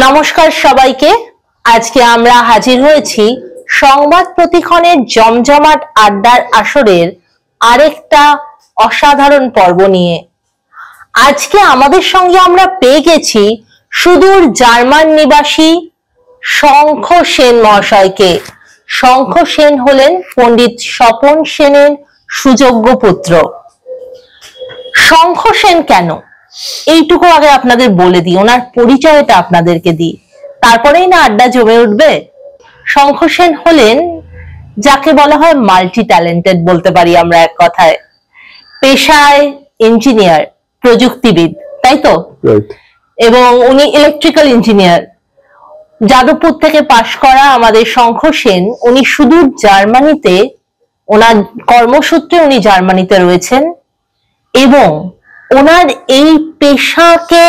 নমস্কার সবাইকে। আজকে আমরা হাজির হয়েছি সংবাদ প্রতিক্ষণের জমজমাট আড্ডার আসরের আরেকটা অসাধারণ পর্ব নিয়ে। আজকে আমাদের সঙ্গে আমরা পেয়ে গেছি সুদূর জার্মান নিবাসী শঙ্খ সেন মহাশয়কে। শঙ্খ সেন হলেন পণ্ডিত স্বপন সেনের সুযোগ্য পুত্র। শঙ্খ সেন কেন, এইটুকু আগে আপনাদের বলে দিই, ওনার পরিচয়টা আপনাদেরকে দিই, তারপরেই না আড্ডা জমে উঠবে। শঙ্খ সেন হলেন যাকে বলা হয় মাল্টি ট্যালেন্টেড বলতে পারি আমরা এক কথায়। পেশায় ইঞ্জিনিয়ার, প্রযুক্তিবিদ, তাই তো? এবং উনি ইলেকট্রিক্যাল ইঞ্জিনিয়ার। যাদবপুর থেকে পাশ করা আমাদের শঙ্খ সেন, উনি সুদূর জার্মানিতে, ওনার কর্মসূত্রে উনি জার্মানিতে রয়েছেন এবং ওনার এই পেশাকে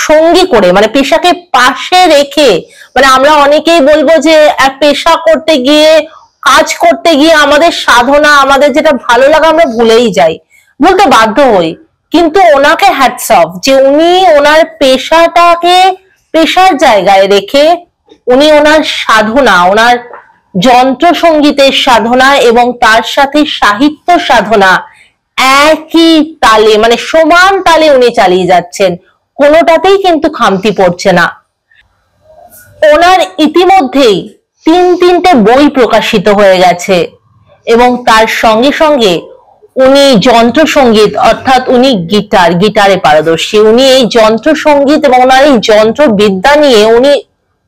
সঙ্গী করে, মানে পেশাকে পাশে রেখে, মানে আমরা অনেকেই বলবো যে পেশা করতে গিয়ে, কাজ করতে গিয়ে আমাদের সাধনা, আমাদের যেটা ভালো লাগা আমরা ভুলেই যাই, বলতে বাধ্য হই। কিন্তু ওনাকে হ্যাটস অফ যে উনি ওনার পেশাটাকে পেশার জায়গায় রেখে উনি ওনার সাধনা, ওনার যন্ত্র সঙ্গীতের সাধনা এবং তার সাথে সাহিত্য সাধনা একই তালে, মানে সমান তালে উনি চালিয়ে যাচ্ছেন, কোনোটাতেই কিন্তু খামতি পড়ছে না। ওনার ইতিমধ্যেই তিনটে বই প্রকাশিত হয়ে গেছে এবং তার সঙ্গে সঙ্গে উনি যন্ত্র সঙ্গীত, অর্থাৎ উনি গিটারে পারদর্শী। উনি এই যন্ত্র সঙ্গীত এবং ওনার এই যন্ত্র বিদ্যা নিয়ে উনি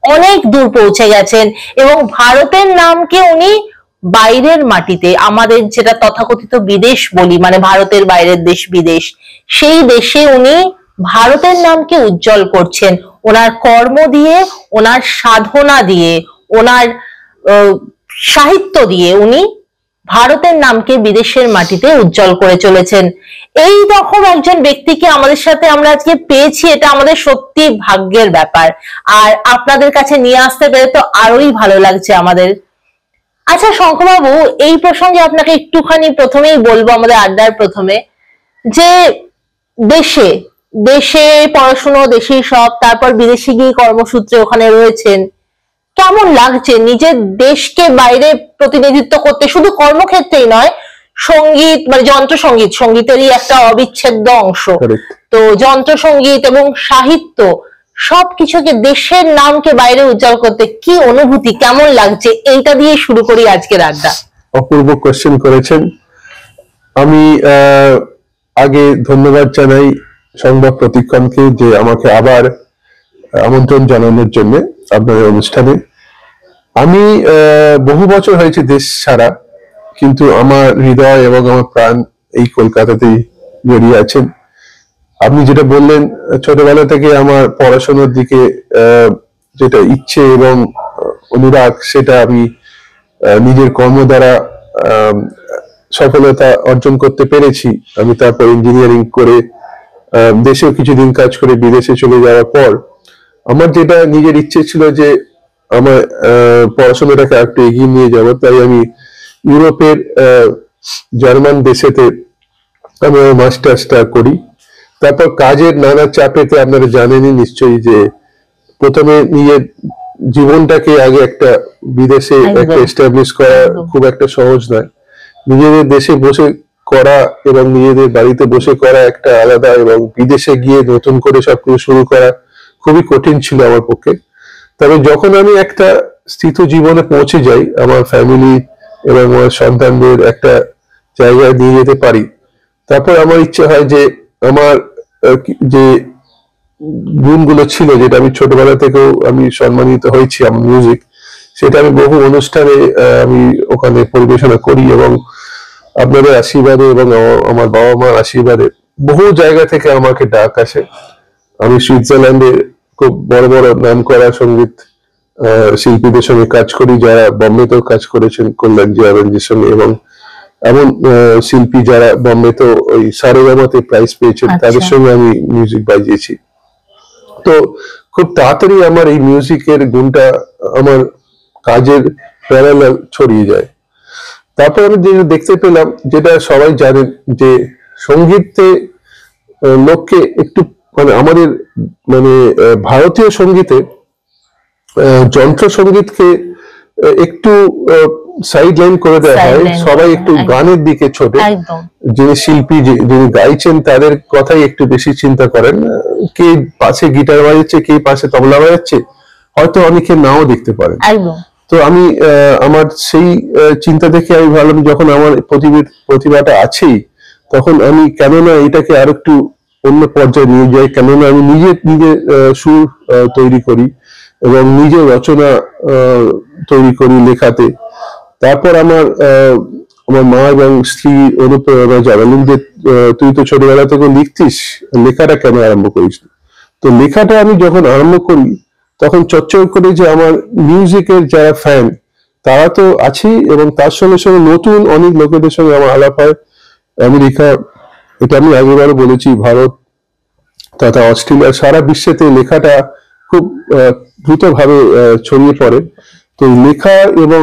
অনেক দূর পৌঁছে গেছেন এবং ভারতের নামকে উনি বাইরের মাটিতে, আমাদের যেটা তথাকথিত বিদেশ বলি, মানে ভারতের বাইরের দেশ বিদেশ, সেই দেশে উনি ভারতের নামকে উজ্জ্বল করছেন ওনার কর্ম দিয়ে, ওনার সাধনা দিয়ে, ওনার সাহিত্য দিয়ে উনি ভারতের নামকে বিদেশের মাটিতে উজ্জ্বল করে চলেছেন। এই রকম একজন ব্যক্তিকে আমাদের সাথে আমরা আজকে পেয়েছি, এটা আমাদের সত্যি ভাগ্যের ব্যাপার। আর আপনাদের কাছে নিয়ে আসতে পেরে তো আরোই ভালো লাগছে আমাদের। আচ্ছা শঙ্খবাবু, এই প্রসঙ্গে আপনাকে একটুখানি প্রথমেই বলবো, আমাদের আড্ডার প্রথমে, যে দেশে পড়াশুনো, দেশেই সব, তারপর বিদেশে গিয়ে কর্মসূত্রে ওখানে রয়েছেন, কেমন লাগছে নিজের দেশকে বাইরে প্রতিনিধিত্ব করতে? শুধু কর্মক্ষেত্রেই নয়, সঙ্গীত, মানে যন্ত্র সঙ্গীত, সঙ্গীতেরই একটা অবিচ্ছেদ্য অংশ, তো যন্ত্র সঙ্গীত এবং সাহিত্য সবকিছুকে, দেশের নামকে বাইরে উজ্জ্বল করতে কি অনুভূতি, কেমন লাগছে, এইটা দিয়ে শুরু করি আজকের আড্ডা। অপূর্ব কোশ্চেন করেছেন। আমি আগে ধন্যবাদ জানাই সংবাদ প্রতিক্ষণকে যে আমাকে আবার আমন্ত্রণ জানানোর জন্য আপনাদের অনুষ্ঠানে। আমি বহু বছর হয়েছে দেশ ছাড়া, কিন্তু আমার হৃদয় এবং আমার প্রাণ এই কলকাতাতেই জড়িয়ে আছেন। আপনি যেটা বললেন, ছোটবেলা থেকে আমার পড়াশোনার দিকে যেটা ইচ্ছে এবং অনুরাগ, সেটা আমি নিজের কর্ম দ্বারা সফলতা অর্জন করতে পেরেছি। আমি তারপর ইঞ্জিনিয়ারিং করে দেশেও কিছুদিন কাজ করে বিদেশে চলে যাওয়ার পর আমার যেটা নিজের ইচ্ছে ছিল যে আমার পড়াশোনাটাকে একটু এগিয়ে নিয়ে যাবো, তাই আমি ইউরোপের জার্মান দেশেতে আমি মাস্টার্সটা করি। তারপর কাজের নানা চাপেতে আপনারা জানেনই নিশ্চয়ই যে প্রথমে নিজের জীবনটাকে আগে একটা বিদেশে একটা এস্টাবলিশ করা খুব একটা সহজ নয়। নিজেদের দেশে বসে করা এবং নিজেদের বাড়িতে বসে করা একটা আলাদা, এবং বিদেশে গিয়ে নতুন করে সবকিছু শুরু করা খুবই কঠিন ছিল আমার পক্ষে। তবে যখন আমি একটা স্থিত জীবনে পৌঁছে যাই, আমার ফ্যামিলি এবং আমার সন্তানদের একটা জায়গায় নিয়ে যেতে পারি, তারপর আমার ইচ্ছে হয় যে আমার যে গুণগুলো ছিল, যেটা আমি ছোটবেলা থেকেও আমি সম্মানিত হয়েছি, আমার মিউজিক, সেটা আমি বহু অনুষ্ঠানে আমি ওখানে পরিবেশনা করি এবং আপনাদের আশীর্বাদে এবং আমার বাবা মার আশীর্বাদে বহু জায়গা থেকে আমাকে ডাক আসে। আমি সুইজারল্যান্ডে খুব বড় বড় নাম করা সঙ্গীত শিল্পীদের সঙ্গে কাজ করি, যারা বোম্বেতেও কাজ করেছেন কল্যাণজি আরঞ্জের সঙ্গে, এবং এমন শিল্পী যারা বোম্বেতে ওই সারেগামাতে প্রাইজ পেয়েছেন, তাদের সঙ্গে আমি মিউজিক বাজিয়েছি। তো খুব তাড়াতাড়ি আমার এই মিউজিকের গুণটা আমার কাজের প্যারালাল ছড়িয়ে যায়। তারপর আমি যেটা দেখতে পেলাম, যেটা সবাই জানেন, যে সঙ্গীতে লোককে একটু, মানে আমাদের, মানে ভারতীয় সঙ্গীতে যন্ত্র সঙ্গীতকে একটু সাইড লাইন করে দেওয়া হয়, সবাই একটু গানের দিকে ছোটে। যিনি শিল্পী, যিনি গাইছেন, তাদের কথাই একটু বেশি চিন্তা করেন। কে পাশে গিটার বাজাচ্ছে, কে পাশে তবলা বাজাচ্ছে, হয়তো অনেকে নাও দেখতে পারেন। তো আমি আমার সেই চিন্তা দেখে আমি ভাবলাম, যখন আমার প্রতিভাটা আছেই, তখন আমি কেননা এটাকে আর একটু অন্য পর্যায়ে নিয়ে যাই, কেননা আমি নিজে সুর তৈরি করি এবং নিজে রচনা তৈরি করি লেখাতে। তারপর আমার মা এবং স্ত্রী অনুপ্রেরণা জানালেন যে তুই তো ছোটবেলা থেকে লিখতিস, লেখাটা কেন আরম্ভ করিস? তো লেখাটা আমি যখন আরম্ভ করি, তখন চর্চা করে যে আমার মিউজিকের যারা ফ্যান, তারা তো আছেই, এবং তার সঙ্গে সঙ্গে নতুন অনেক লোকেদের সঙ্গে আমার আলাপ হয়। আমেরিকা, এটা আমি আগেবারও বলেছি, ভারত তথা অস্ট্রেলিয়া, সারা বিশ্বেতে লেখাটা খুব দ্রুতভাবে ছড়িয়ে পড়ে। তো লেখা এবং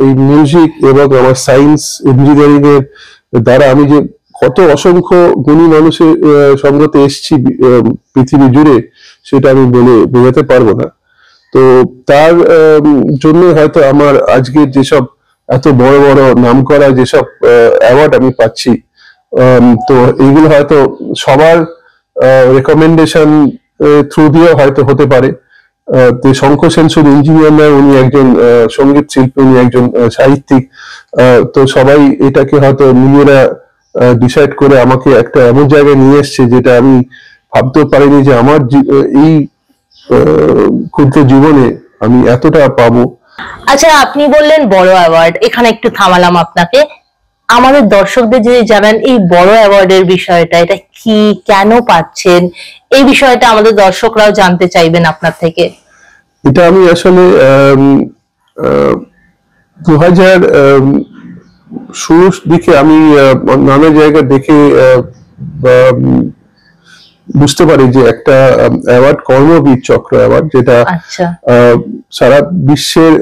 এই মিউজিক এবং আমার সায়েন্স ইঞ্জিনিয়ারিং এর দ্বারা আমি যে কত অসংখ্য গুণী মানুষের সঙ্গতে এসেছি পৃথিবী জুড়ে, সেটা আমি বলে বোঝাতে পারবো না। তো তার জন্য হয়তো আমার আজকে যেসব এত বড় বড় নামকরা যেসব অ্যাওয়ার্ড আমি পাচ্ছি, তো এইগুলো হয়তো সবার রেকমেন্ডেশন থ্রু দিয়ে হয়তো হতে পারে। শঙ্কর সেন শুধু ইঞ্জিনিয়ার নয়, উনি একজন সঙ্গীত শিল্পী, উনি একজন সাহিত্যিক। তো সবাই এটাকে হয়তো নিজেরা ডিসাইড করে আমাকে একটা এমন জায়গায় নিয়ে এসছে, যেটা আমি ভাবতেও পারিনি যে আমার এই ক্ষুদ্র জীবনে আমি এতটা পাবো। আচ্ছা, আপনি বললেন বড় অ্যাওয়ার্ড, এখানে একটু থামালাম আপনাকে। আমাদের দর্শকদের যদি জানান এই বড় অ্যাওয়ার্ডের বিষয়টা, এটা কি, কেন পাচ্ছেন, এই বিষয়টা আমাদের দর্শকরাও জানতে চাইবেন আপনার থেকে। এটা আমি আসলে 2000 শুরুর দিকে আমি নানা জায়গা দেখে বুঝতে পারি যে একটা অ্যাওয়ার্ড, কর্মবীর চক্র অ্যাওয়ার্ড, যেটা সারা বিশ্বের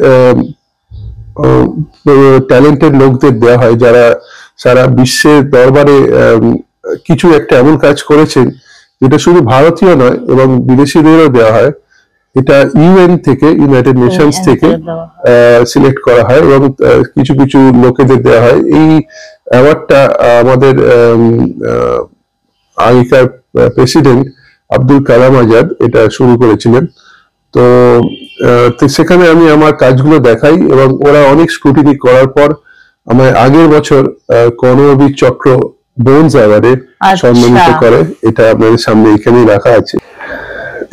ট্যালেন্টেড লোকদের দেওয়া হয়, যারা সারা বিশ্বের দরবারে কিছু একটা এমন কাজ করেছেন যেটা শুধু ভারতীয় নয় এবং বিদেশিদেরও দেওয়া হয়। এটা ইউএন থেকে, ইউনাইটেড নেশনস থেকে সিলেক্ট করা হয় এবং কিছু কিছু লোকেদের দেওয়া হয়। এই অ্যাওয়ার্ডটা আমাদের আগেকার প্রেসিডেন্ট আব্দুল কালাম আজাদ এটা শুরু করেছিলেন। তো সেখানে আমি আমার কাজগুলো দেখাই এবং ওরা অনেক স্ক্রুটিনি করার পর আমায় আগের বছর কর্মবীর চক্র বোনস অ্যাওয়ার্ডে সম্মানিত করে। এটা আপনাদের সামনে এখানেই রাখা আছে,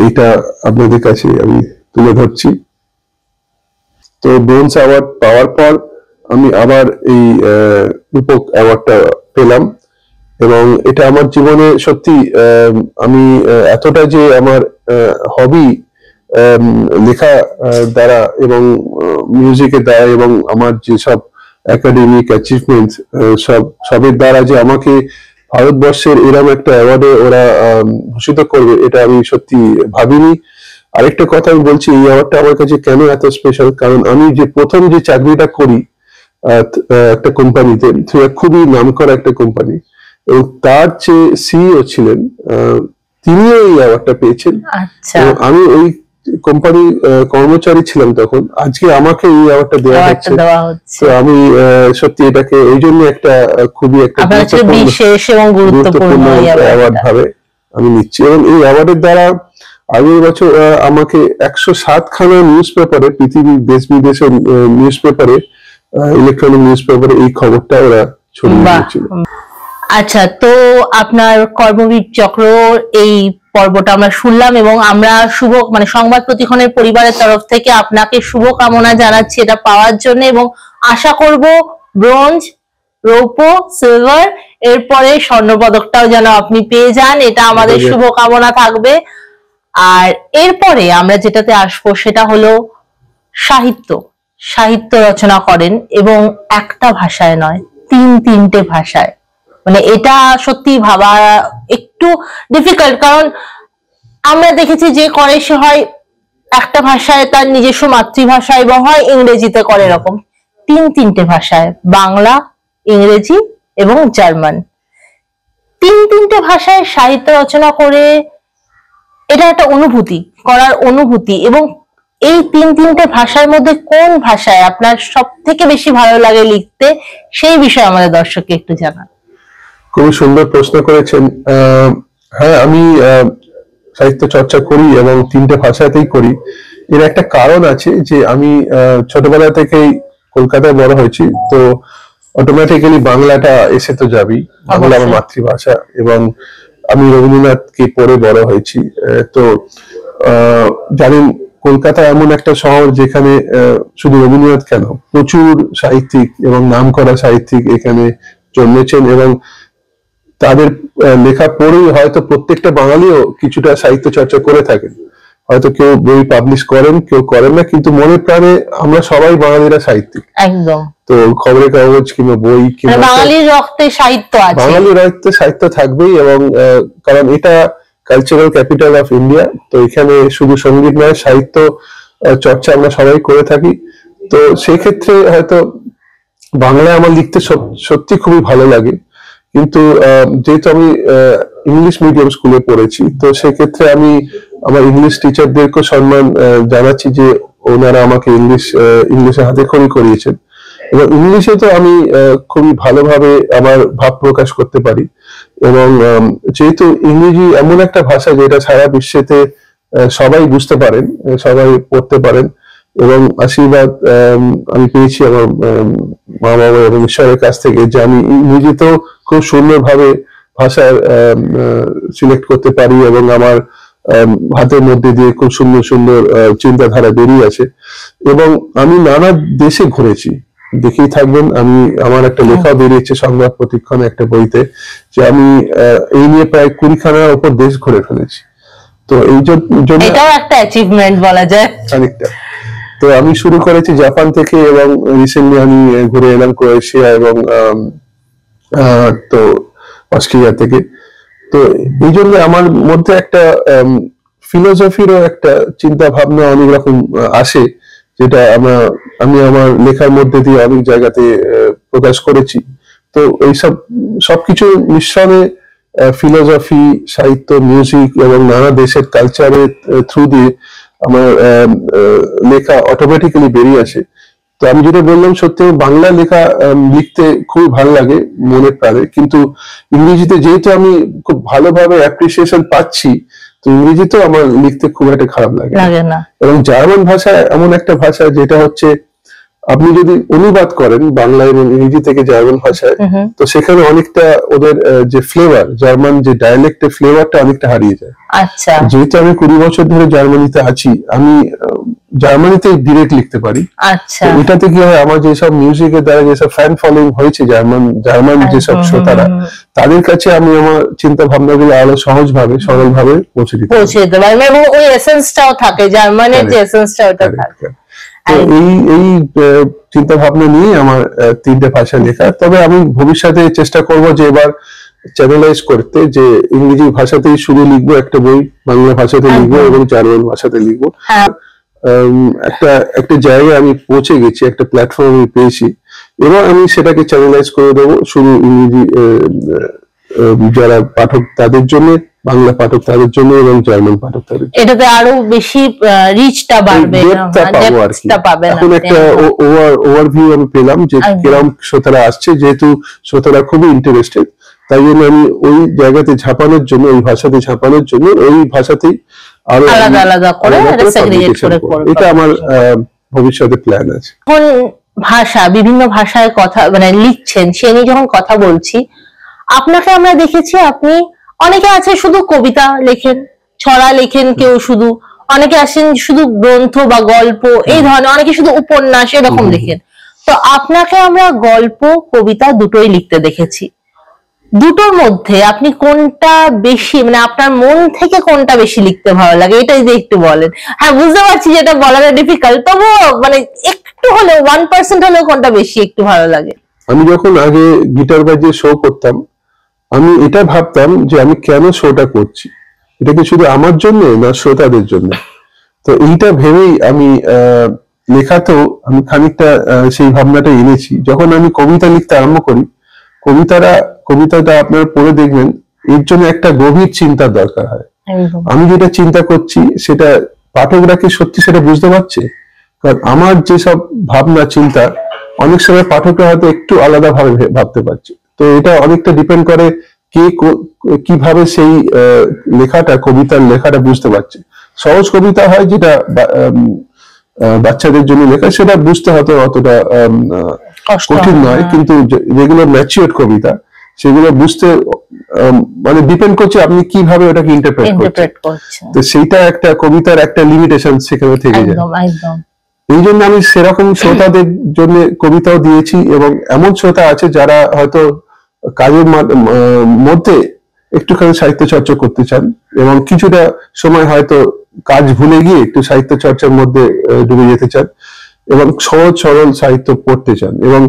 এটা আপনাদের কাছে আমি তুলে ধরছি। তো বোনস অ্যাওয়ার্ড পাওয়ার পর আমি আবার এই রূপক অ্যাওয়ার্ডটা পেলাম, এবং এটা আমার জীবনে সত্যি আমি এতটা যে আমার হবি লেখা দ্বারা এবং মিউজিকের দ্বারা এবং আমার যেসব একাডেমিক অ্যাচিভমেন্ট সবের দ্বারা যে আমাকে ভারতবর্ষের এরকম একটা অ্যাওয়ার্ডে ওরা ভূষিত করবে, এটা আমি সত্যি ভাবিনি। আরেকটা কথা আমি বলছি, এই অ্যাওয়ার্ডটা আমার কাছে কেন এত স্পেশাল, কারণ আমি যে প্রথম যে চাকরিটা করি একটা কোম্পানিতে, সেটা খুবই নামকরা একটা কোম্পানি, এবং তার যে সিইও ছিলেন তিনিও এই অ্যাওয়ার্ডটা পেয়েছেন। আমি ওই কোম্পানির কর্মচারী ছিলাম তখন, আজকে আমাকে এই অ্যাওয়ার্ডটা দেওয়া হচ্ছে। তো আমি সত্যি এটাকে ওই জন্য একটা খুবই একটা গুরুত্বপূর্ণ অ্যাওয়ার্ড ভাবে আমি নিচ্ছি। এবং এই অ্যাওয়ার্ডের দ্বারা আগের বছর আমাকে 107 খানা নিউজ পেপারে, পৃথিবীর দেশ বিদেশের নিউজ পেপারে, ইলেকট্রনিক নিউজ পেপারে এই খবরটা ওরা ছড়িয়ে দিয়েছিল। আচ্ছা, তো আপনার কর্মবীর চক্র এই পর্বটা আমরা শুনলাম, এবং আমরা সংবাদ প্রতিক্ষণের পরিবারের তরফ থেকে আপনাকে শুভকামনা জানাচ্ছি এটা পাওয়ার জন্য, এবং আশা করব ব্রোঞ্জ, রৌপ্য, সিলভার, এরপরে স্বর্ণপদকটাও যেন আপনি পেয়ে যান, এটা আমাদের শুভকামনা থাকবে। আর এরপরে আমরা যেটাতে আসবো সেটা হলো সাহিত্য রচনা করেন, এবং একটা ভাষায় নয়, তিনটে ভাষায়। মানে এটা সত্যি ভাবা একটু ডিফিকাল্ট, কারণ আমরা দেখেছি যে করে সে হয় একটা ভাষায় তার নিজস্ব মাতৃভাষা এবং হয় ইংরেজিতে করে, এরকম তিনটে ভাষায়, বাংলা, ইংরেজি এবং জার্মান, তিনটে ভাষায় সাহিত্য রচনা করে, এটা একটা অনুভূতি, এবং এই তিনটে ভাষার মধ্যে কোন ভাষায় আপনার সব থেকে বেশি ভালো লাগে লিখতে, সেই বিষয়ে আমাদের দর্শককে একটু জানান। খুবই সুন্দর প্রশ্ন করেছেন। হ্যাঁ, আমি সাহিত্য চর্চা করি এবং 3টে ভাষাতেই করি। এর একটা কারণ আছে যে আমি ছোটবেলা থেকেই কলকাতায় বড় হয়েছি, তো অটোমেটিক্যালি বাংলাটা এসে তো যাবেই, বাংলা আমার মাতৃভাষা, এবং আমি রবীন্দ্রনাথকে পড়ে বড় হয়েছি। তো জানেন কলকাতা এমন একটা শহর যেখানে শুধু রবীন্দ্রনাথ কেন, প্রচুর সাহিত্যিক এবং নামকরা সাহিত্যিক এখানে জন্মেছেন, এবং তাদের লেখা পড়েই হয়তো প্রত্যেকটা বাঙালিও কিছুটা সাহিত্য চর্চা করে থাকেন। হয়তো কেউ বই পাবলিশ করেন, কেউ করেন না, কিন্তু মনে প্রাণে আমরা সবাই বাঙালিরা সাহিত্যিক। একদম। তো খবরের কাগজ কিংবা বই কিংবা বাঙালির রক্তে সাহিত্য আছে, বাঙালির রক্তে সাহিত্য থাকবেই, এবং কারণ এটা কালচারাল ক্যাপিটাল অফ ইন্ডিয়া। তো এখানে শুধু সঙ্গীত নয়, সাহিত্য চর্চা আমরা সবাই করে থাকি। তো সেক্ষেত্রে হয়তো বাংলায় আমার লিখতে সত্যি খুবই ভালো লাগে, কিন্তু যেহেতু আমি ইংলিশ মিডিয়াম স্কুলে পড়েছি, তো সেক্ষেত্রে আমি আমার ইংলিশ টিচারদেরকে সম্মান জানাচ্ছি যে ওনারা আমাকে ইংলিশে হাতেখড়ি করিয়েছেন, এবং ইংলিশে তো আমি খুবই ভালোভাবে আমার ভাব প্রকাশ করতে পারি। এবং যেহেতু ইংরেজি এমন একটা ভাষা যেটা সারা বিশ্বেতে সবাই বুঝতে পারেন, সবাই পড়তে পারেন, এবং আশীর্বাদ আমি পেয়েছি আমার মা বাবা এবং ঈশ্বরের কাছ থেকে যে আমি ইংরেজিতেও খুব সুন্দরভাবে ভাষা সিলেক্ট করতে পারি, এবং আমার হাতের মধ্যে দিয়ে খুব সুন্দর সুন্দর চিন্তাধারা বেরিয়ে আছে। এবং আমি নানা দেশে ঘুরেছি, দেখেই থাকবেন, আমি আমার একটা লেখা বেরিয়েছে সংবাদ প্রতিক্ষণে একটা বইতে, যে আমি এই নিয়ে প্রায় 20খানার উপর দেশ ঘুরে ফেলেছি। তো এই জন্য এটাও একটা অ্যাচিভমেন্ট বলা যায় অনেকটা। তো আমি শুরু করেছি জাপান থেকে, এবং রিসেন্টলি আমি ঘুরে এলাম ক্রোয়েশিয়া এবং তো অস্ট্রেলিয়া থেকে। তো এই জন্য আমার মধ্যে একটা ফিলোসফিরও একটা চিন্তা ভাবনা অনেক রকম আসে, যেটা আমি আমার লেখার মধ্যে দিয়ে অনেক জায়গাতে প্রকাশ করেছি। তো এইসব সবকিছু মিশ্রণে ফিলোসফি, সাহিত্য, মিউজিক এবং নানা দেশের কালচারের থ্রু দিয়ে আমার লেখা অটোমেটিক্যালি বেরিয়ে আসে। তো আমি যেটা বললাম, সত্যি বাংলা লেখা লিখতে খুবই ভালো লাগে মনে প্রাণে, কিন্তু ইংরেজিতে যেহেতু আমি খুব ভালোভাবে অ্যাপ্রিসিয়েশন পাচ্ছি, তো ইংরেজিতেও আমার লিখতে খুব একটা খারাপ লাগে না। এবং জার্মান ভাষা এমন একটা ভাষা যেটা হচ্ছে আপনি যদি অনুবাদ করেন বাংলা এবং ইংরেজি থেকে জার্মান ভাষায়, তো সেখানে অনেকটা ওদের যে ফ্লেভার, জার্মান যে ডায়ালেক্টের ফ্লেভারটা অনেকটা হারিয়ে যায়। আচ্ছা। যেহেতু আমি 20 বছর ধরে জার্মানিতে আছি, আমি জার্মানিতে ডিরেক্ট লিখতে পারি। আচ্ছা। এটাতে কি হয়, আমার যেসব মিউজিকের দ্বারা যেসব ফ্যান ফলোইং হয়েছে জার্মান যেসব শ্রোতারা, তাদের কাছে আমি আমার চিন্তা ভাবনাগুলো আরো সহজভাবে সরলভাবে পৌঁছে দিতে পারি, এবং ওই এসেন্সটাও থাকে, জার্মানের যে এসেন্সটা ওটা থাকে। তো এই চিন্তা ভাবনা নিয়ে আমার 3টে ভাষা লেখা। তবে আমি ভবিষ্যতে চেষ্টা করব যে এবার চ্যানেলাইজ করতে, যে ইংরেজি ভাষাতেই শুধু লিখবো একটা বই, বাংলা ভাষাতে লিখবো এবং জার্মান ভাষাতে লিখবো। একটা জায়গায় আমি পৌঁছে গেছি, একটা প্ল্যাটফর্ম আমি পেয়েছি, এবার আমি সেটাকে চ্যানেলাইজ করে দেবো শুধু ইংরেজি যারা পাঠক তাদের জন্য, বাংলা পাঠক তাদের জন্য, এবং জার্মান পাঠক তাদের জন্য। এটাতে আরো বেশি রিচটা বাড়বে, ডেপথটা পাবে। এখন একটা ওভারভিউ আমি পেলাম যে কিরকম শ্রোতারা আসছে, যেহেতু শ্রোতারা খুবই ইন্টারেস্টেড, তাই জন্য আমি ওই জায়গাতে ঝাঁপানোর জন্য, ওই ভাষাতে ঝাঁপানোর জন্য ওই ভাষাতেই আরো আলাদা আলাদা করে সেগ্রিগেট করে করব। এটা আমার ভবিষ্যতে প্ল্যান আছে। এখন বিভিন্ন ভাষায় কথা লিখছেন, সে নিয়ে যখন কথা বলছি, আপনাকে আমরা দেখেছি আপনি অনেকে আছে শুধু কবিতা লেখেন, ছড়া লেখেন, কেউ শুধু, অনেকে আসেন শুধু গ্রন্থ বা গল্প এই ধরনের, অনেকে শুধু উপন্যাস এরকম লেখেন। তো আপনাকে আমরা গল্প, কবিতা দুটোই লিখতে দেখেছি। দুটোর মধ্যে আপনি কোনটা বেশি, আপনার মন থেকে কোনটা বেশি লিখতে ভালো লাগে, এটাই যে একটু বলেন। হ্যাঁ, বুঝতে পারছি যেটা বলাটা ডিফিকাল্ট, তবুও একটু হলেও 1% হলেও কোনটা বেশি একটু ভালো লাগে। আমি যখন আগে গিটার বাজিয়ে শো করতাম, আমি এটা ভাবতাম যে আমি কেন শোটা করছি, এটা কি শুধু আমার জন্য না শ্রোতাদের জন্য। তো এইটা ভেবেই আমি লেখাতেও আমি খানিকটা সেই ভাবনাটা এনেছি। যখন আমি কবিতা লিখতে আরম্ভ করি, কবিতাটা আপনারা পড়ে দেখবেন, এর জন্য একটা গভীর চিন্তার দরকার হয়। আমি যেটা চিন্তা করছি সেটা পাঠকরা কি সত্যি সেটা বুঝতে পারছে? কারণ আমার যেসব ভাবনা চিন্তা অনেক সময় পাঠকরা হয়তো একটু আলাদা ভাবে ভাবতে পারছে। তো এটা অনেকটা ডিপেন্ড করে কে কিভাবে সেই লেখাটা, কবিতার লেখাটা বুঝতে পারছে। সহজ কবিতা হয় যেটা বাচ্চাদের জন্য লেখা, সেটা বুঝতে হয়তো অতটা কঠিন নয়, কিন্তু যেগুলো ম্যাচিওর কবিতা সেগুলো বুঝতে মানে ডিপেন্ড করছে আপনি কিভাবে ওটাকে ইন্টারপ্রেট করছেন। তো সেইটা একটা কবিতার একটা লিমিটেশন সেখানে থেকে যায়। এই জন্য আমি সেরকম শ্রোতাদের জন্য কবিতাও দিয়েছি, এবং এমন শ্রোতা আছে যারা হয়তো কাজের মধ্যে একটুখানি সাহিত্য চর্চা করতে চান, এবং কিছুটা সময় হয়তো কাজ ভুলে গিয়ে একটু সাহিত্য চর্চার মধ্যে ডুবে যেতে চান, এবং সহজ সরল সাহিত্য পড়তে চান। এবং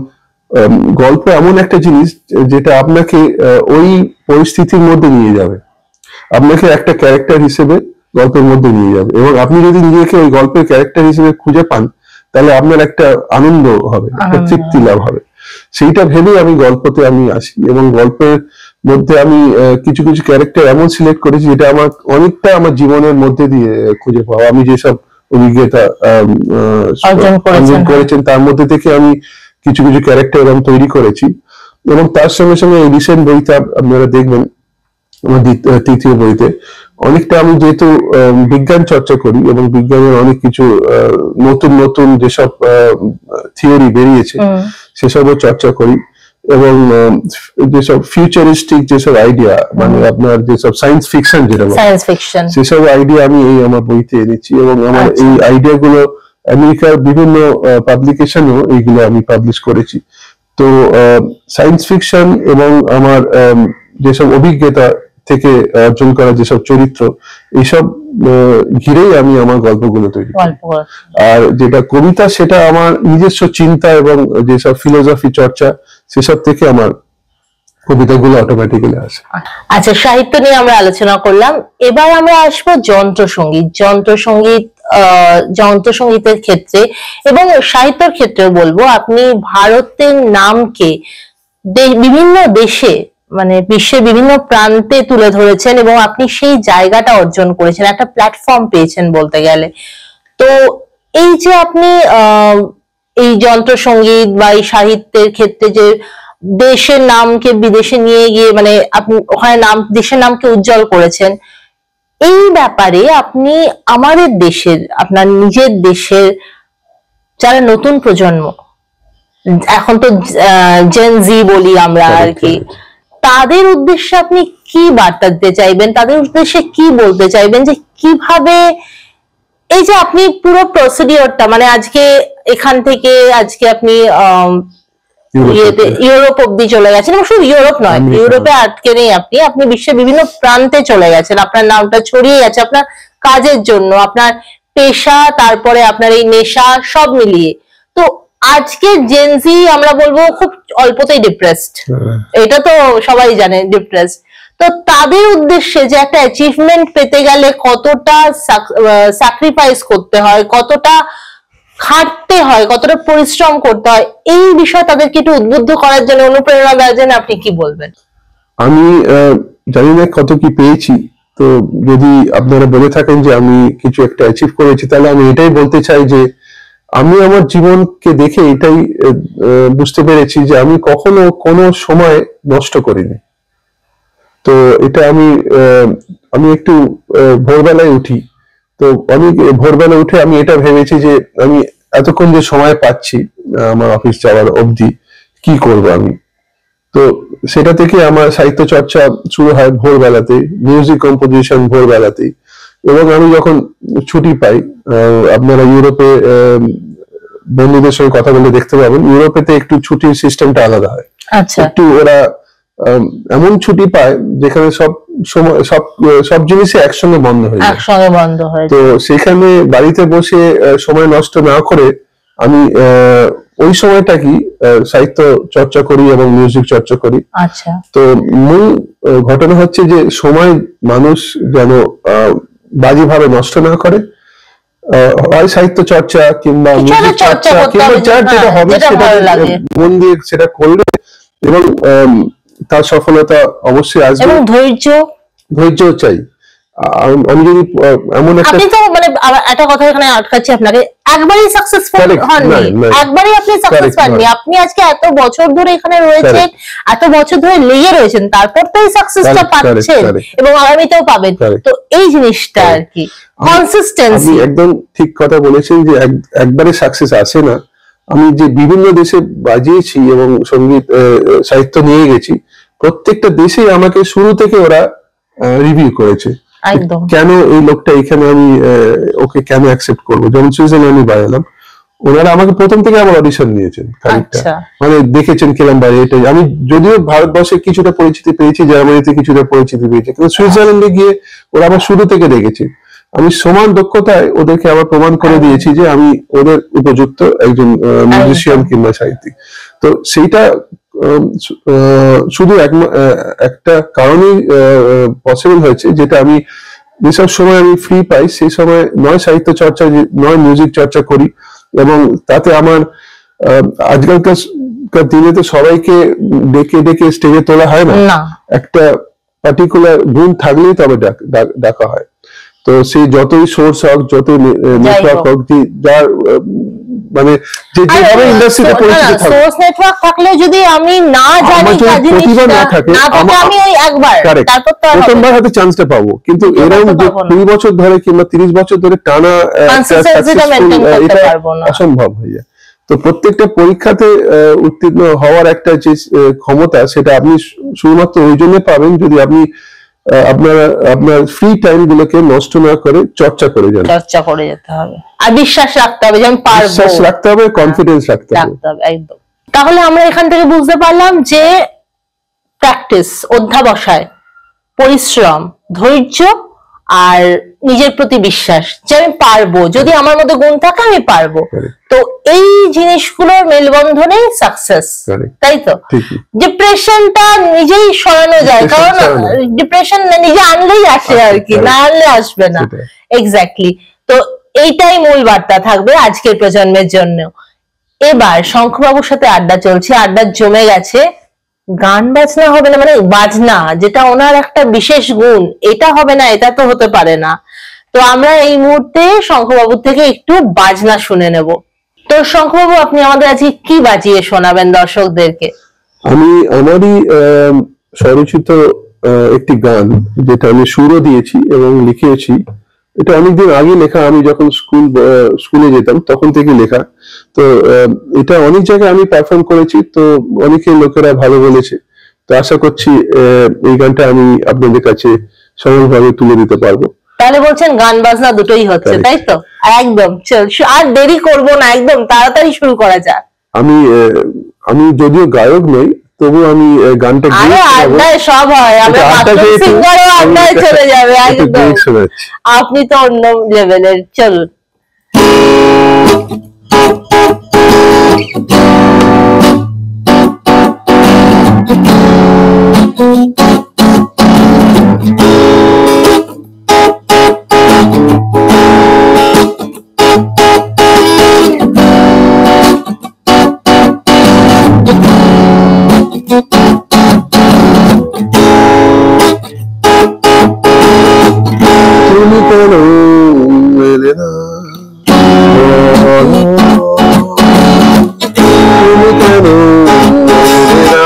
গল্প এমন একটা জিনিস যেটা আপনাকে ওই পরিস্থিতির মধ্যে নিয়ে যাবে, আপনাকে একটা ক্যারেক্টার হিসেবে গল্পের মধ্যে নিয়ে যাবে, এবং আপনি যদি নিজেকে ওই গল্পের ক্যারেক্টার হিসেবে খুঁজে পান তাহলে আপনার একটা আনন্দ হবে, একটা তৃপ্তি লাভ হবে। সেইটা ভেবেই আমি গল্পতে আমি আসি, এবং গল্পের মধ্যে আমি কিছু কিছু ক্যারেক্টার এমন সিলেক্ট করেছি যেটা আমার অনেকটা আমার জীবনের মধ্যে দিয়ে খুঁজে পাওয়া। আমি যেসব অভিজ্ঞতা অর্জন করেছেন তার মধ্যে থেকে আমি কিছু কিছু ক্যারেক্টার এরকম তৈরি করেছি। এবং তার সঙ্গে সঙ্গে এই রিসেন্ট বইটা আপনারা দেখবেন, আমার তৃতীয় বইতে অনেকটা আমি যেহেতু বিজ্ঞান চর্চা করি, এবং বিজ্ঞানের অনেক কিছু নতুন নতুন যেসব থিওরি বেরিয়েছে সেসবও চর্চা করি, এবং যেসব ফিউচারিস্টিক যেসব আইডিয়া, মানে আপনার যেসব সায়েন্স ফিকশন যেটা সেসব আইডিয়া আমি এই আমার বইতে এনেছি, এবং আমার এই আইডিয়া গুলো আমেরিকার বিভিন্ন পাবলিকেশনেও এইগুলো আমি পাবলিশ করেছি। তো সায়েন্স ফিকশন এবং আমার যেসব অভিজ্ঞতা থেকে অর্জন করা যেসব চরিত্র, এইসব ঘিরেই আমি আমার গল্পগুলো তৈরি করি। আর যেটা কবিতা সেটা আমার নিজস্ব চিন্তা এবং যেসব ফিলোসফি চর্চা সেসব থেকে আমার কবিতাগুলো অটোমেটিক্যালি আসে। আচ্ছা, সাহিত্য নিয়ে আমরা আলোচনা করলাম, এবার আমরা আসবো যন্ত্রসঙ্গীত। যন্ত্রসঙ্গীতের ক্ষেত্রে এবং সাহিত্যের ক্ষেত্রেও বলবো, আপনি ভারতের নামকে বিভিন্ন দেশে, মানে বিশ্বের বিভিন্ন প্রান্তে তুলে ধরেছেন, এবং আপনি সেই জায়গাটা অর্জন করেছেন, একটা প্ল্যাটফর্ম পেয়েছেন বলতে গেলে। তো এই যে আপনি এই যন্ত্রসঙ্গীত বা এই সাহিত্যের ক্ষেত্রে যে দেশের নামকে বিদেশে নিয়ে গিয়ে, মানে আপনি ওখানে দেশের নামকে উজ্জ্বল করেছেন, এই ব্যাপারে আপনি আমাদের দেশের, আপনার নিজের দেশের যারা নতুন প্রজন্ম, এখন তো জেন জি বলি আমরা আর কি, তাদের উদ্দেশ্যে আপনি কি বার্তা দিতে চাইবেন? তাদের উদ্দেশ্যে কি বলতে চাইবেন যে কিভাবে এই যে আপনি পুরো প্রসিডিওরটা, মানে আজকে এখান থেকে আজকে আপনি ইউরোপ অব্দি চলে গেছেন, এবং শুধু ইউরোপ নয়, ইউরোপে আটকে নেই, আপনি বিশ্বের বিভিন্ন প্রান্তে চলে গেছেন, আপনার নামটা ছড়িয়ে গেছে আপনার কাজের জন্য, আপনার পেশা, তারপরে আপনার এই নেশা, সব মিলিয়ে। তো আজকে জেনজি আমরা বলবো খুব অল্পতেই ডিপ্রেসড, এটা তো সবাই জানে ডিপ্রেসড। তো তাদের উদ্দেশ্যে যে একটা অ্যাচিভমেন্ট পেতে গেলে কতটা স্যাক্রিফাইস করতে হয়, কতটা খাটতে হয়, কতটা পরিশ্রম করতে হয়, এই বিষয়ে তাদেরকে একটু উদ্বুদ্ধ করার জন্য, অনুপ্রেরণা দেওয়ার জন্য আপনি কি বলবেন? আমি জানি না কত কি পেয়েছি, তো যদি আপনারা বলে থাকেন যে আমি কিছু একটা অ্যাচিভ করেছি, তাহলে আমি এটাই বলতে চাই যে আমি আমার জীবনকে দেখে এটাই বুঝতে পেরেছি যে আমি কখনো কোনো সময় নষ্ট করিনি। তো এটা আমি একটু ভোরবেলায় উঠি, তো আমি ভোরবেলা উঠে আমি এটা ভেবেছি যে আমি এতক্ষণ যে সময় পাচ্ছি আমার অফিস যাওয়ার অবধি কি করব আমি। তো সেটা থেকে আমার সাহিত্য চর্চা শুরু হয় ভোরবেলাতে, মিউজিক কম্পোজিশন ভোরবেলাতেই। এবং আমি যখন ছুটি পাই, আপনারা ইউরোপে বন্ধুদের সঙ্গে কথা বলে দেখতে পাবেন, ইউরোপেতে একটু ছুটির সিস্টেমটা আলাদা হয়। একটু ওরা এমন ছুটি পায় যেখানে সব সময় সব জিনিসই একসঙ্গে বন্ধ হয়ে যায়। তো সেখানে বাড়িতে বসে সময় নষ্ট না করে আমি ওই সময়টা কি সাহিত্য চর্চা করি এবং মিউজিক চর্চা করি। তো মূল ঘটনা হচ্ছে যে সময় মানুষ যেন বাজেভাবে নষ্ট না করে, হয় সাহিত্য চর্চা কিংবা মিউজিক চর্চা কিংবা যার যেটা হবে সেটা মন দিয়ে সেটা করলে, এবং তার সফলতা অবশ্যই আসবে। এবং ধৈর্য চাই। আমি যদি এমন একটা, আপনি তো মানে একটা কথা এখানে আটকাচ্ছি আপনাকে, একবারই সাকসেসফুল হননি, একবারই আপনি সাকসেস পাননি, আপনি আজকে এত বছর ধরে এখানে রয়েছেন, এত বছর ধরে লেগে রয়েছেন, তারপর তো এই সাকসেসটা পাচ্ছেন এবং আগামীতেও পাবেন। তো এই জিনিসটা আর কি কনসিস্টেন্সি। একদম ঠিক কথা বলেছেন যে একবারে সাকসেস আসে না। আমি যে বিভিন্ন দেশে বাজিয়েছি এবং সঙ্গীত সাহিত্য নিয়ে গেছি, প্রত্যেকটা দেশে আমাকে শুরু থেকে ওরা রিভিউ করেছে, কেন এই লোকটা এখানে, আমি ওকে কেন অ্যাকসেপ্ট করবো। যেমন সুইজারল্যান্ডে বাজালাম, ওনারা আমাকে প্রথম থেকে আমার অডিশন নিয়েছেন, মানে দেখেছেন কিরম বাজে। এটাই আমি যদিও ভারতবর্ষে কিছুটা পরিচিতি পেয়েছি, জার্মানিতে কিছুটা পরিচিতি পেয়েছি, কিন্তু সুইজারল্যান্ডে গিয়ে ওরা আমার শুরু থেকে দেখেছে। আমি সমান দক্ষতায় ওদেরকে আবার প্রমাণ করে দিয়েছি যে আমি ওদের উপযুক্ত একজন মিউজিশিয়ান কিংবা সাহিত্যিক। তো সেইটা শুধু একটা কারণেই পসিবল হয়েছে, যেটা আমি যেসব সময় আমি ফ্রি পাই সেই সময় নয় সাহিত্য চর্চা, নয় মিউজিক চর্চা করি। এবং তাতে আমার আজকালকার দিনে তো সবাইকে ডেকে ডেকে স্টেজে তোলা হয় না, একটা পার্টিকুলার গুণ থাকলেই তবে ডাকা হয়। তো সেই যতই সোর্স হোক, যতই নেটওয়ার্ক হোক, যার মানে যেভাবে ইন্ডাস্ট্রিতে পরিচিত থাকে, সোর্স নেটওয়ার্ক থাকলে যদি আমি না জানি প্রতিভা না থাকে, আমি ওই একবার তারপর তো প্রথমবার হয়তো চান্সটা পাবো, কিন্তু এরকম 20 বছর ধরে কিংবা 30 বছর ধরে টানা এটা অসম্ভব হয়ে যায়। তো প্রত্যেকটা পরীক্ষাতে উত্তীর্ণ হওয়ার একটা যে ক্ষমতা, সেটা আপনি শুধুমাত্র ওই জন্য পাবেন যদি আপনি আপনার ফ্রি টাইম গুলোকে নষ্ট না করে চর্চা করে যেতে হবে, আর বিশ্বাস রাখতে হবে, যেমন পারবো, বিশ্বাস রাখতে হবে, কনফিডেন্স রাখতে হবে একদম। তাহলে আমরা এখান থেকে বুঝতে পারলাম যে প্র্যাকটিস, অধ্যাবসায়, পরিশ্রম, ধৈর্য আর নিজের প্রতি বিশ্বাস, যে আমি পারবো, যদি আমার মধ্যে গুণ থাকে আমি পারবো। তো এই জিনিসগুলোর মেলবন্ধনেই সাকসেস, তাই তো? ডিপ্রেশনটা নিজেই সরানো যায়, কারণ ডিপ্রেশন নিজে আনলেই আসে আর কি, না আনলে আসবে না। এক্স্যাক্টলি। তো এইটাই মূল বার্তা থাকবে আজকের প্রজন্মের জন্য। এবার শঙ্খবাবুর সাথে আড্ডা চলছে, আড্ডা জমে গেছে। গান বাজনা হবে না, মানে বাজনা যেটা ওনার একটা বিশেষ গুণ, এটা হবে না, এটা তো হতে পারে না। তো আমরা এই মুহূর্তে শঙ্খবাবুর থেকে একটু বাজনা শুনে নেব। তো শঙ্খবাবু, আপনি আমাদের আজকে কি বাজিয়ে শোনাবেন দর্শকদেরকে? আমি আমারই স্বরচিত একটি গান, যেটা আমি সুরও দিয়েছি এবং লিখেছি। এটা অনেকদিন আগে লেখা, আমি যখন স্কুলে যেতাম তখন থেকে লেখা। তো এটা অনেক জায়গায় আমি পারফর্ম করেছি, তো অনেকে লোকেরা ভালো বলেছে। তো আশা করছি এই গানটা আমি আপনাদের কাছে সরলভাবে তুলে দিতে পারবো। তাহলে বলছেন গান বাজনা দুটোই হচ্ছে, তাই তো? একদম, চল আর দেরি করবো না, একদম তাড়াতাড়ি শুরু করা যাক। আমি যদিও গায়ক নই, তবু আমি গানটা আড্ডায় সব হয়, আমরা সিঙ্গারও আড্ডায় চলে যাবে একদম। আপনি তো অন্য লেভেলের, চলুন। তুমি কেন মেলে না, তুমি কেন মেলে না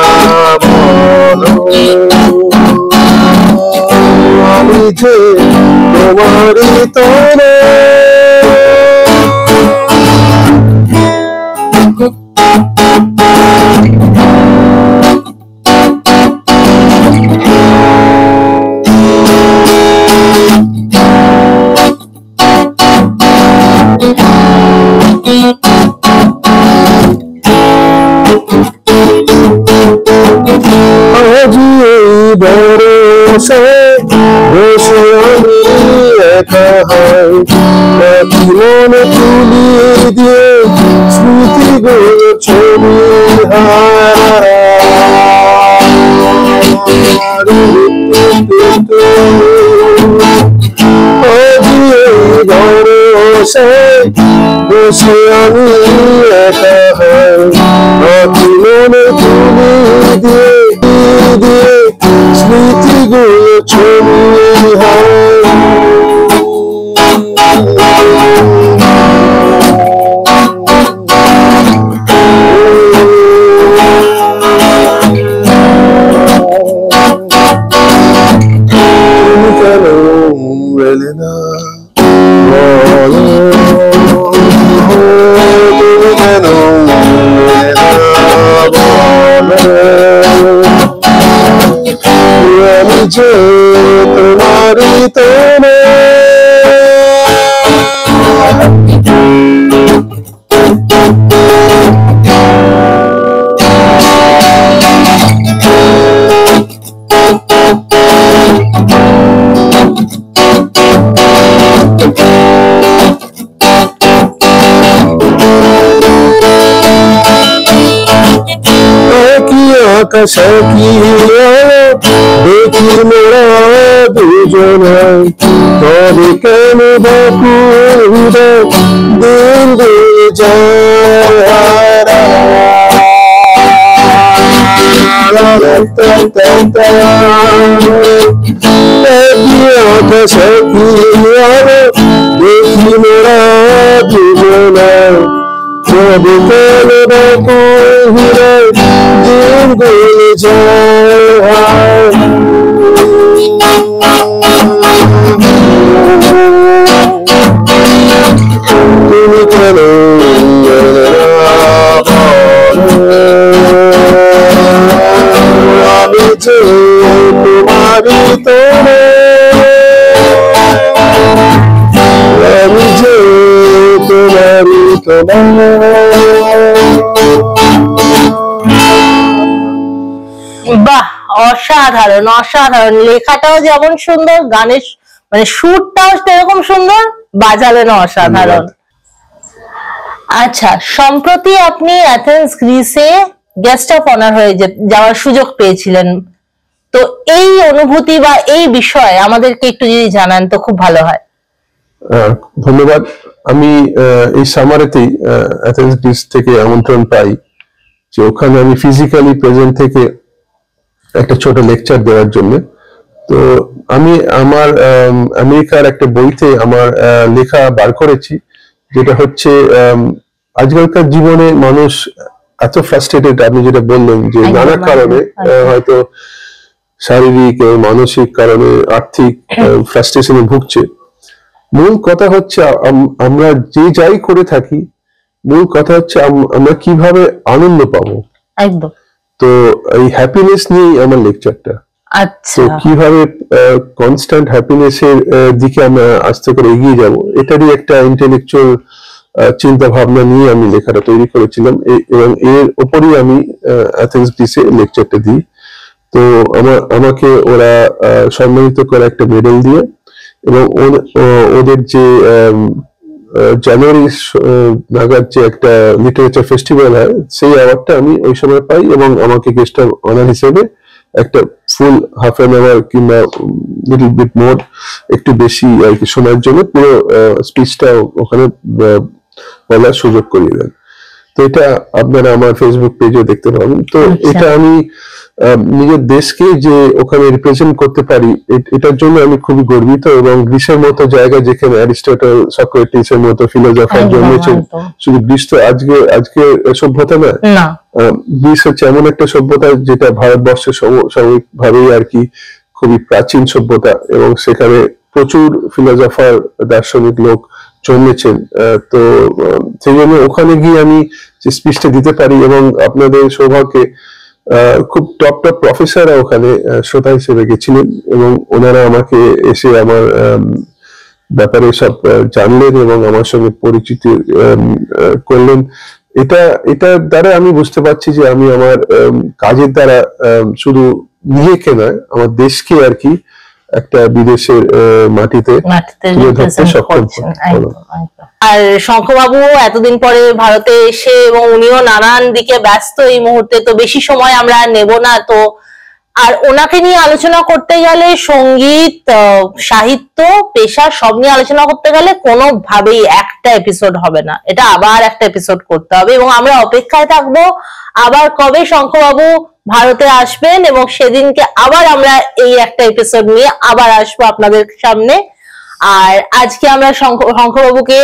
বলো, আমি যে তোমারই তরে। আজি এই ভরসে বসে আমি একা হয়, নাকি মনে তুলিয়ে দিয়ে স্মৃতিগুলো ছবি আজি এই ভরসে বসে আমি একা হয়, নাকি মনে তুলিয়ে দিয়ে স্মৃতিগুলো ছবি হয়। আকাশে কি দেখি মোরা দুজনায় তবে কেন বাকুড়ে দিন দিয়ে যায় আকাশে কি দেখি মোরা দুজনায় তবে কেন বাকুড়ে দিন দিয়ে যায় তুমি কেন আমি যে তোমারই তোরে আমি যে তোমারই বাহ, অসাধারণ অসাধারণ। লেখাটাও যেমন সুন্দর, গানের মানে সুরটাও সেরকম সুন্দর, বাজালেন অসাধারণ। আচ্ছা, সম্প্রতি আপনি অ্যাথেন্স গ্রিসে গেস্ট অফ অনার হয়ে যাওয়ার সুযোগ পেয়েছিলেন, তো এই অনুভূতি বা এই বিষয়ে আমাদেরকে একটু যদি জানান তো খুব ভালো হয়। ধন্যবাদ। আমি এই সামারেতেই অ্যাথেন্স গ্রিস থেকে আমন্ত্রণ পাই যে ওখানে আমি ফিজিক্যালি প্রেজেন্ট থেকে একটা ছোট লেকচার দেওয়ার জন্য। তো আমি আমার আমেরিকার একটা বইতে আমার লেখা বার করেছি, যেটা হচ্ছে আজকালকার জীবনে মানুষ এত ফ্রাস্ট্রেটেড, আপনি যেটা বললেন যে নানা কারণে, হয়তো শারীরিক এবং মানসিক কারণে, আর্থিক ফ্রাস্ট্রেশনে ভুগছে। মূল কথা হচ্ছে আমরা যে যাই করে থাকি, মূল কথা হচ্ছে আমরা কিভাবে আনন্দ পাবো। একদম। তো এই হ্যাপিনেস নিয়ে আমার লেকচারটা। আচ্ছা, কিভাবে কনস্ট্যান্ট হ্যাপিনেস এর দিকে আমরা আস্তে করে এগিয়ে যাব, এটারই একটা ইন্টেলেকচুয়াল চিন্তা ভাবনা নিয়ে আমি লেখাটা তৈরি করেছিলাম, এবং এর উপরই আমি অ্যাথেন্স গ্রিসে লেকচারটা দিই। তো আমাকে ওরা সম্মানিত করে একটা মেডেল দিয়ে, এবং ওদের যে জানুয়ারি নাগাদ যে একটা লিটারেচার ফেস্টিভ্যাল হয়, সেই অ্যাওয়ার্ডটা আমি ওই সময় পাই, এবং আমাকে গেস্ট অফ অনার হিসেবে একটা ফুল হাফ অ্যান আওয়ার কিংবা লিটল বিট মোর, একটু বেশি আর কি শোনার জন্য পুরো স্পিচটা ওখানে বলার সুযোগ করিয়ে দেন। তো এটা আপনারা আমার ফেসবুক পেজে দেখতে পাবেন। তো এটা আমি নিজের দেশকে যে ওখানে রিপ্রেজেন্ট করতে পারি, এটার জন্য আমি খুবই গর্বিত। এবং গ্রিসের মতো জায়গা, যেখানে অ্যারিস্টটল, সক্রেটিস এর মতো ফিলোসফার জন্মেছেন, শুধু গ্রিস তো আজকে সভ্যতা না, গ্রিস হচ্ছে এমন একটা সভ্যতা যেটা ভারতবর্ষের স্বাভাবিকভাবেই আর কি খুবই প্রাচীন সভ্যতা, এবং সেখানে প্রচুর ফিলোসফার, দার্শনিক লোক জন্মেছেন। তো সেই জন্য ওখানে গিয়ে আমি যে স্পিচটা দিতে পারি, এবং আপনাদের সৌভাগ্যে খুব টপ প্রফেসররা ওখানে শ্রোতা হিসেবে গেছিলেন, এবং ওনারা আমাকে এসে আমার ব্যাপারে সব জানলেন এবং আমার সঙ্গে পরিচিত করলেন। এটার দ্বারা আমি বুঝতে পারছি যে আমি আমার কাজের দ্বারা শুধু নিজেকে নয়, আমার দেশকে আর কি একটা বিদেশের মাটিতে তুলে ধরতে সক্ষম। আর শঙ্খবাবু এতদিন পরে ভারতে এসে, এবং উনিও নানান দিকে ব্যস্ত এই মুহূর্তে, তো বেশি সময় আমরা নেব না। তো আর ওনাকে নিয়ে আলোচনা করতে গেলে, সঙ্গীত, সাহিত্য, পেশা সব নিয়ে আলোচনা করতে গেলে কোনোভাবেই একটা এপিসোড হবে না, এটা আবার একটা এপিসোড করতে হবে। এবং আমরা অপেক্ষায় থাকবো আবার কবে শঙ্খবাবু ভারতে আসবেন, এবং সেদিনকে আবার আমরা এই একটা এপিসোড নিয়ে আবার আসবো আপনাদের সামনে। আর আজকে আমরা শঙ্খবাবুকে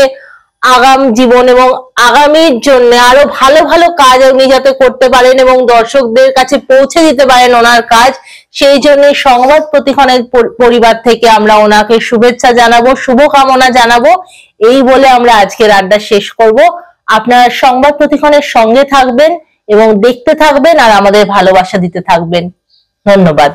আগাম জীবন এবং আগামীর জন্য আরো ভালো ভালো কাজ উনি যাতে করতে পারেন এবং দর্শকদের কাছে পৌঁছে দিতে পারেন ওনার কাজ, সেই জন্য সংবাদ প্রতিক্ষণের পরিবার থেকে আমরা ওনাকে শুভেচ্ছা জানাবো, শুভকামনা জানাবো। এই বলে আমরা আজকের আড্ডা শেষ করব। আপনারা সংবাদ প্রতিক্ষণের সঙ্গে থাকবেন এবং দেখতে থাকবেন, আর আমাদের ভালোবাসা দিতে থাকবেন। ধন্যবাদ।